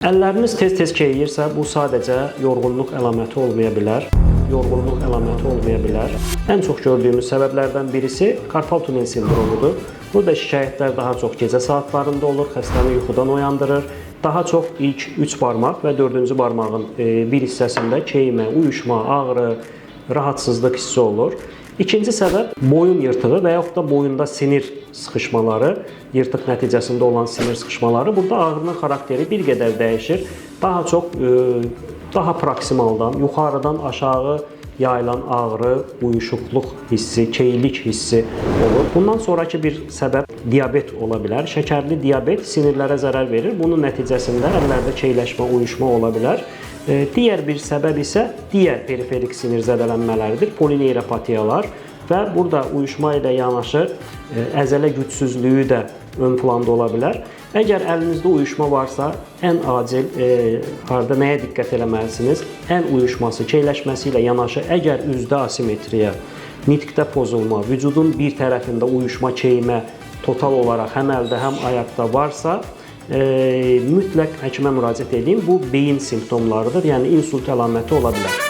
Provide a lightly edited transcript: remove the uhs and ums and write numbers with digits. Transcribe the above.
Əlləriniz tez-tez keyiyirsə, bu sadəcə yorğunluq əlaməti olmaya bilər. Ən çox gördüyümüz səbəblərdən birisi karpal tunnel sindromudur. Burada şikayətlər daha çox gecə saatlarında olur, xəstəni yuxudan oyandırır. Daha çox ilk 3 barmaq və 4-cü barmağın bir hissəsində keyimə, uyuşma, ağrı, rahatsızlıq hissi olur. İkinci səbəb boyun yırtığı və yaxud da boyunda sinir sıxışmaları, yırtıq nəticəsində olan sinir sıxışmaları. Burada ağrının xarakteri bir qədər dəyişir. Daha çox, daha proksimaldan, yuxarıdan aşağı yayılan ağrı, uyuşuqluq hissi, keylik hissi olur. Bundan sonraki bir səbəb diabet ola bilər. Şəkərli diabet sinirlərə zərər verir. Bunun nəticəsində əllərdə keyləşmə, uyuşma ola bilər. Digər bir səbəb isə digər periferik sinir zədələnmələridir, polineyropatiyalar və burada uyuşma ilə yanaşı əzələ gücsüzlüyü də ön planda ola bilər. Əgər əlinizdə uyuşma varsa, ən acil nəyə diqqət eləməlisiniz? Əl uyuşması, keyləşməsi ilə yanaşı, əgər üzdə asimetriya, nitqdə pozulma, vücudun bir tərəfində uyuşma, keymə total olaraq həm əldə, həm ayaqda varsa, mütləq həkimə müraciət edin. Bu beyin simptomlarıdır, yəni insult əlaməti ola bilər.